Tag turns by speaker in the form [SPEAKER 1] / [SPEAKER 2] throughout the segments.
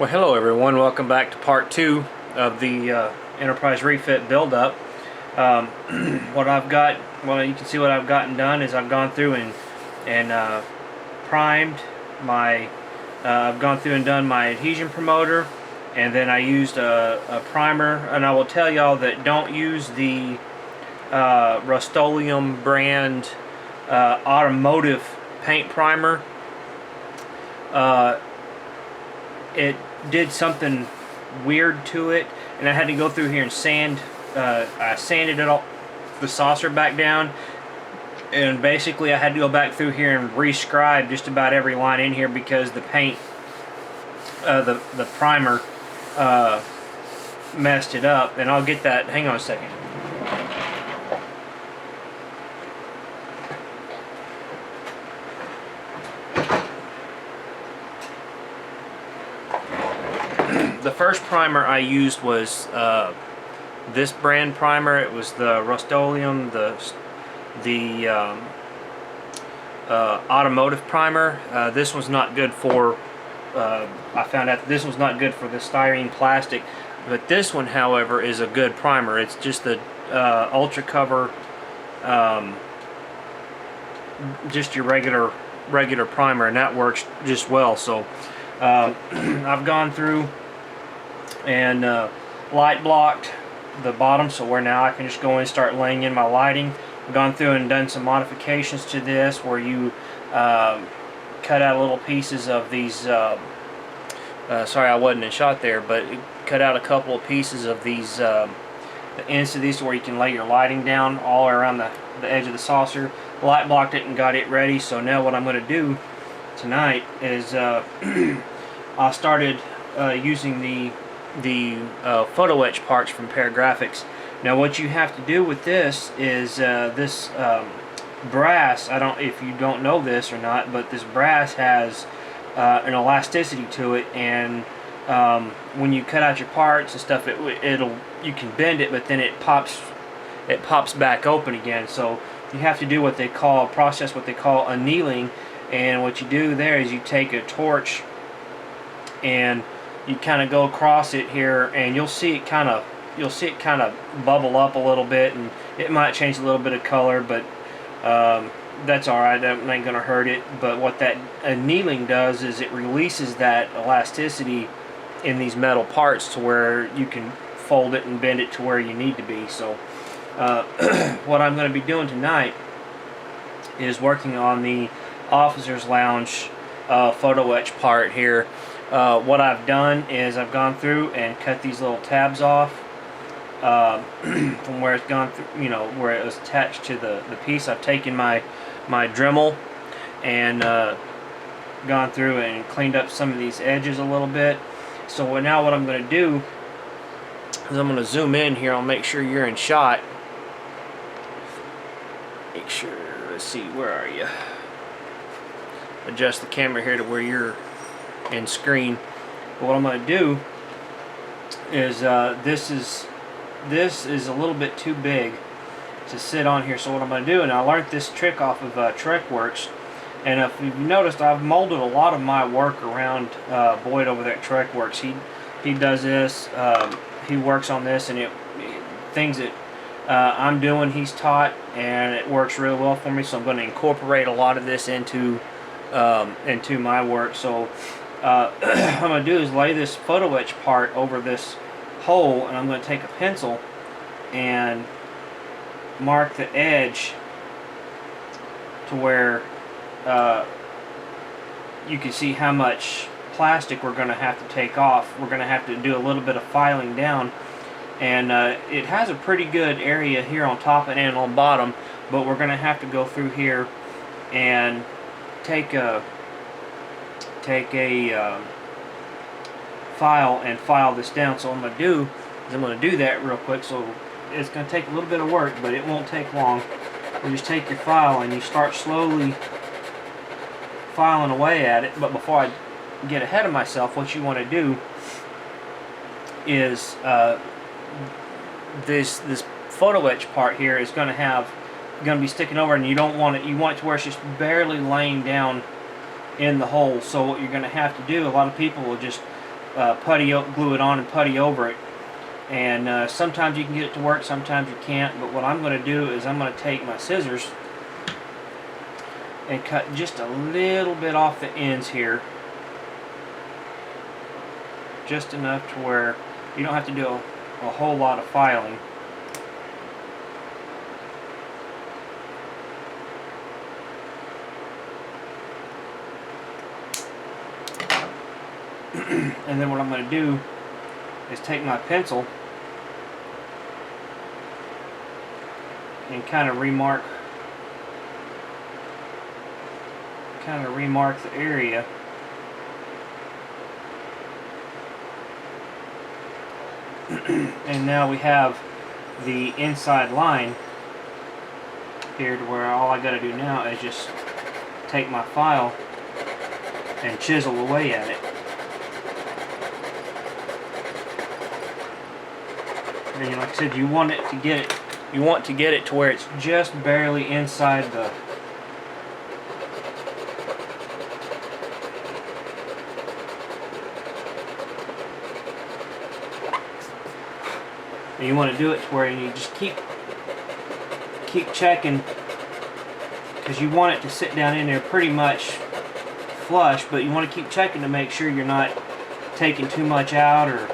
[SPEAKER 1] Well, hello everyone. Welcome back to part 2 of the Enterprise refit build-up. What I've got, well, you can see what I've gotten done is I've gone through and primed my. I've gone through and done my adhesion promoter, and then I used a primer. And I will tell y'all that don't use the Rust-Oleum brand automotive paint primer. It did something weird to it, and I had to go through here and sand. I sanded it all, the saucer back down, and basically I had to go back through here and rescribe just about every line in here because the paint, the primer, messed it up. And I'll get that. Hang on a second. The first primer I used was this brand primer. It was the Rust-Oleum, the automotive primer. This was not good for. I found out this was not good for the styrene plastic, but this one, however, is a good primer. It's just the Ultra Cover, just your regular primer, and that works just well. So I've gone through and light blocked the bottom, so where now I can just go in and start laying in my lighting. I've gone through and done some modifications to this where you cut out little pieces of these sorry I wasn't in shot there, but cut out a couple of pieces of these the ends of these where you can lay your lighting down all around the edge of the saucer. Light blocked it and got it ready. So now what I'm going to do tonight is I started using the photoetch parts from Paragrafix. Now what you have to do with this is this brass, I don't if you don't know this or not, but this brass has an elasticity to it, and when you cut out your parts and stuff, you can bend it, but then it pops back open again. So you have to do what they call annealing. And what you do there is you take a torch and you kind of go across it here, and you'll see it kind of bubble up a little bit, and it might change a little bit of color, but that's alright, that ain't gonna hurt it. But what that annealing does is it releases that elasticity in these metal parts to where you can fold it and bend it to where you need to be. So what I'm going to be doing tonight is working on the Officer's Lounge photo etch part here. What I've done is I've gone through and cut these little tabs off from where it's gone through, where it was attached to the piece. I've taken my Dremel and gone through and cleaned up some of these edges a little bit. So now what I'm going to do is I'm going to zoom in here. I'll make sure you're in shot. Make sure, let's see, where are you? Adjust the camera here to where you're in screen. But what I'm going to do is this is a little bit too big to sit on here. So what I'm going to do, and I learned this trick off of TrekWorks, and if you've noticed, I've molded a lot of my work around Boyd over there at TrekWorks. He does this. He works on this, and things that I'm doing, he's taught, and it works really well for me. So I'm going to incorporate a lot of this into my work. So what I'm going to do is lay this photo etch part over this hole, and I'm going to take a pencil and mark the edge to where you can see how much plastic we're going to have to take off. We're going to have to do a little bit of filing down, and it has a pretty good area here on top and on bottom, but we're going to have to go through here and take a file and file this down. So what I'm going to do is I'm going to do that real quick. So it's going to take a little bit of work, but it won't take long. You just take your file and you start slowly filing away at it. But before I get ahead of myself, what you want to do is this photo etch part here is going to be sticking over, and you don't want it. You want it to where it's just barely laying down in the hole. So what you're going to have to do, a lot of people will just glue it on and putty over it. And sometimes you can get it to work, sometimes you can't. But what I'm going to do is I'm going to take my scissors and cut just a little bit off the ends here. Just enough to where you don't have to do a whole lot of filing. And then what I'm going to do is take my pencil and kind of remark the area. And now we have the inside line here, to where all I got to do now is just take my file and chisel away at it. And like I said, you want to get it to where it's just barely inside the and you want to do it to where you just keep checking, because you want it to sit down in there pretty much flush, but you want to keep checking to make sure you're not taking too much out. Or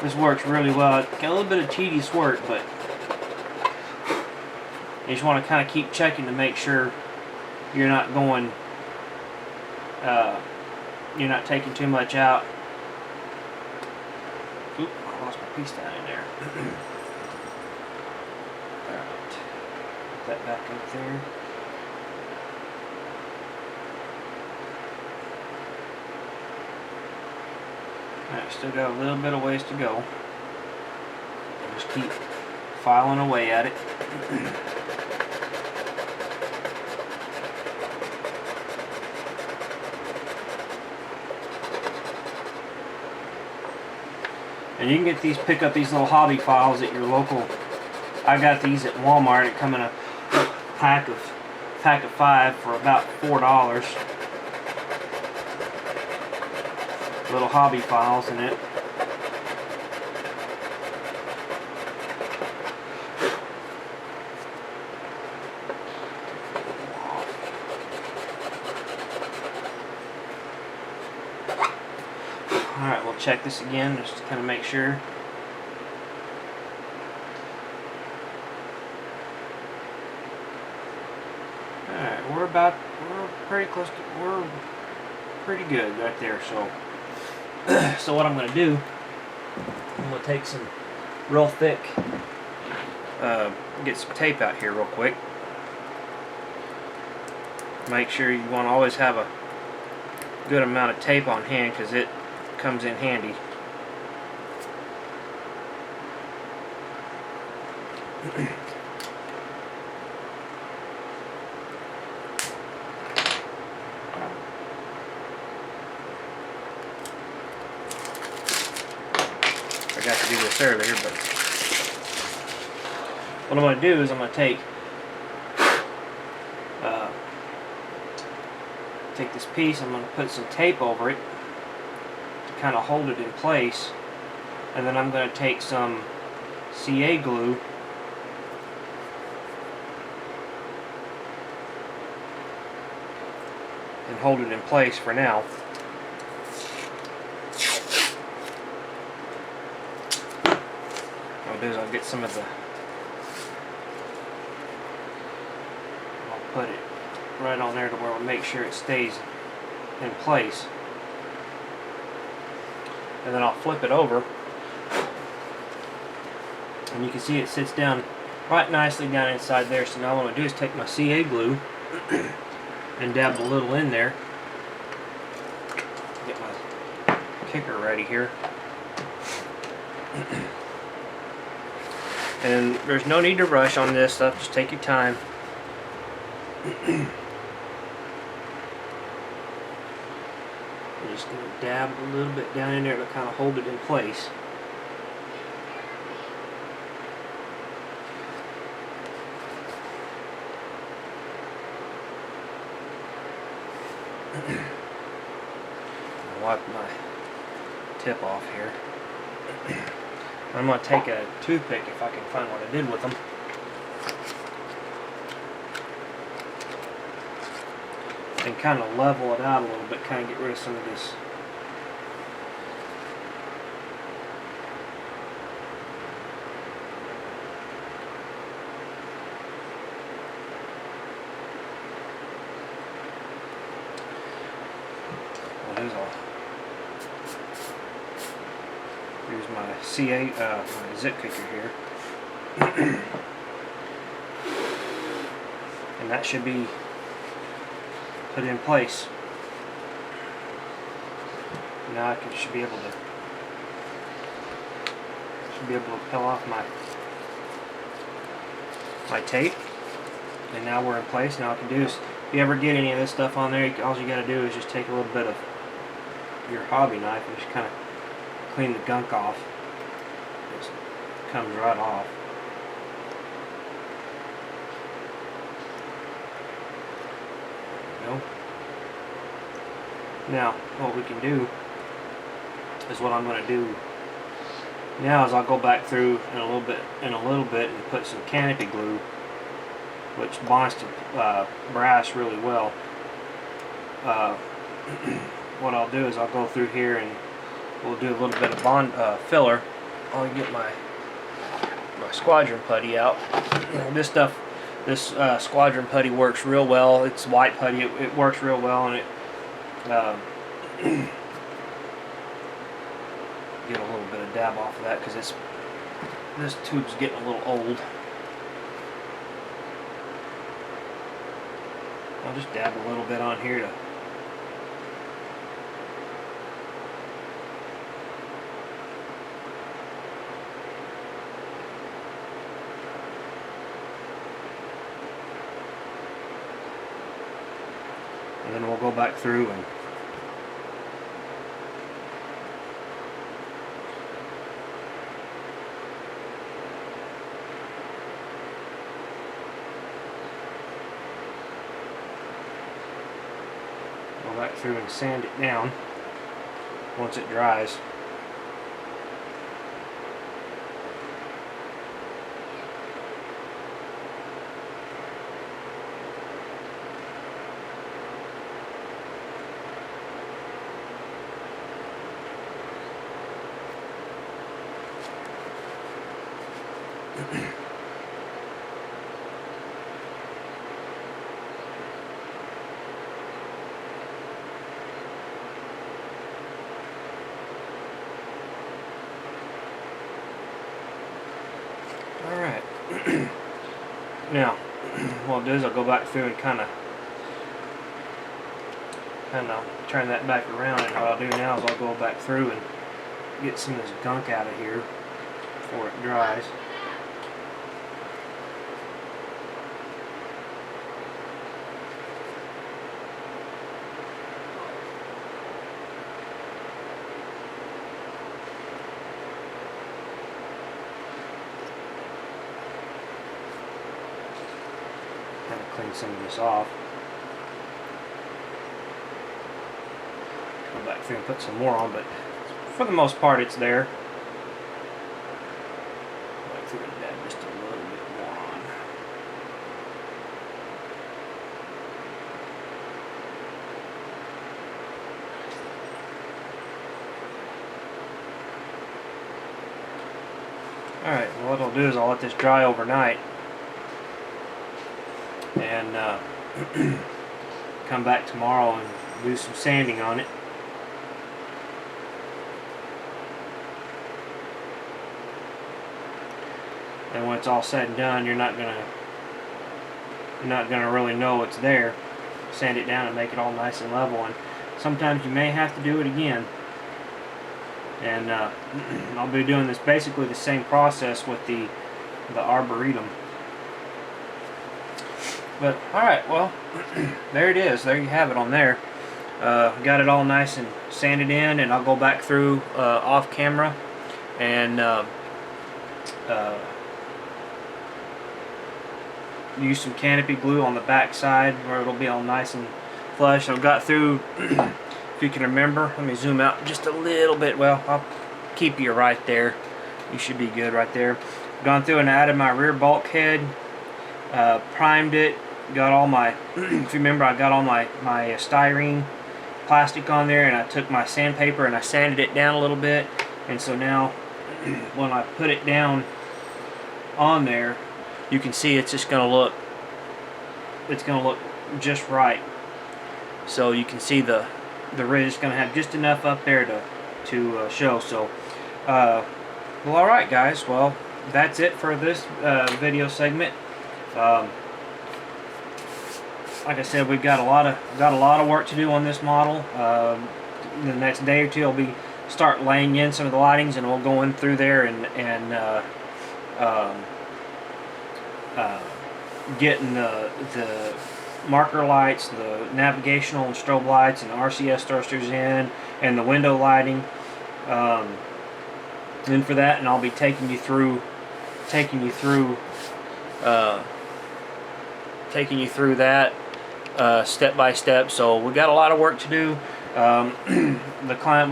[SPEAKER 1] this works really well. It's got a little bit of tedious work, but you just want to kind of keep checking to make sure you're not going, you're not taking too much out. Oop, I lost my piece down in there. Alright, put that back up there. Alright, still got a little bit of ways to go. Just keep filing away at it. And you can get these, pick up these little hobby files at your local. I got these at Walmart. It come in a pack of 5 for about $4. Little hobby files in it. Alright, we'll check this again just to kind of make sure. Alright, we're pretty close to, we're pretty good right there. So what I'm going to do, I'm going to take some real thick, get some tape out here real quick. Make sure you want to always have a good amount of tape on hand, because it comes in handy. I got to do this earlier, but what I'm going to do is I'm going to take this piece, I'm going to put some tape over it to kind of hold it in place, and then I'm going to take some CA glue and hold it in place for now. What I'll do is I'll get some of the, I'll put it right on there to where we'll make sure it stays in place. And then I'll flip it over, and you can see it sits down right nicely down inside there. So now what I'm going to do is take my CA glue and dab a little in there. Get my kicker ready here. And there's no need to rush on this stuff, just take your time. I'm just going to dab a little bit down in there to kind of hold it in place. I'll wipe my tip off here. I'm going to take a toothpick if I can find what I did with them. And kind of level it out a little bit, kind of get rid of some of this here's my C8 my zip kicker here. And that should be put in place. Now I should be able to peel off my tape, and now we're in place. Now I can do is, if you ever get any of this stuff on there, all you got to do is just take a little bit of your hobby knife and just kind of clean the gunk off. It comes right off. There we go. Now, what we can do is what I'm going to do now is I'll go back through in a little bit and put some canopy glue, which bonds to brass really well. What I'll do is I'll go through here and we'll do a little bit of bond filler. I'll get my squadron putty out. This squadron putty works real well. It's white putty. It works real well, and it get a little bit of dab off of that because this tube's getting a little old. I'll just dab a little bit on here to and then we'll go back through and go back through and sand it down once it dries. Alright, now what I'll do is I'll go back through and kind of turn that back around, and what I'll do now is I'll go back through and get some of this gunk out of here before it dries. Kind of clean some of this off. Go back through and put some more on, but for the most part it's there. Go back through and dab just a little bit more on. Alright, well, what I'll do is I'll let this dry overnight and come back tomorrow and do some sanding on it. And when it's all said and done, you're not gonna really know it's there. Sand it down and make it all nice and level, and sometimes you may have to do it again. And I'll be doing this basically the same process with the Arboretum. But alright, well, there it is. There you have it on there. Got it all nice and sanded in, and I'll go back through off camera and use some canopy glue on the back side where it'll be all nice and flush. I've got through, if you can remember, let me zoom out just a little bit. Well, I'll keep you right there. You should be good right there. Gone through and added my rear bulkhead, primed it, got all my, if you remember, I got all my styrene plastic on there, and I took my sandpaper and I sanded it down a little bit, and so now when I put it down on there, you can see it's just going to look, just right. So you can see the ridge is going to have just enough up there to show. So well, alright guys, well, that's it for this video segment. Like I said, we've got a lot of work to do on this model. In the next day or two, I'll be start laying in some of the lightings, and we'll go in through there and getting the marker lights, the navigational and strobe lights, and the RCS thrusters in, and the window lighting. And for that, and I'll be taking you through that step by step. So we got a lot of work to do. The client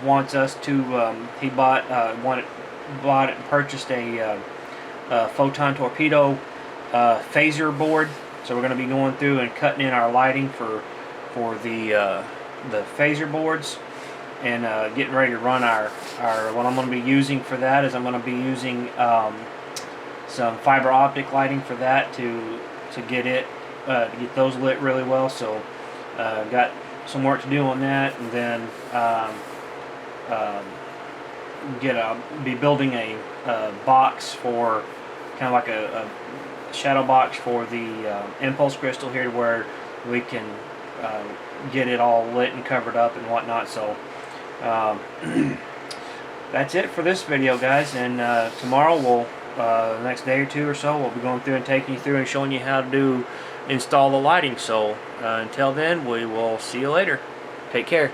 [SPEAKER 1] wants us to. He bought and purchased a photon torpedo phaser board. So we're going to be going through and cutting in our lighting for the phaser boards, and getting ready to run our what I'm going to be using for that is I'm going to be using some fiber optic lighting for that to get those lit really well. So got some work to do on that, and then be building a box for kind of like a shadow box for the impulse crystal here, to where we can get it all lit and covered up and whatnot. So that's it for this video, guys, and tomorrow we'll the next day or two or so, we'll be going through and taking you through and showing you how to install the lighting. So until then, we will see you later. Take care.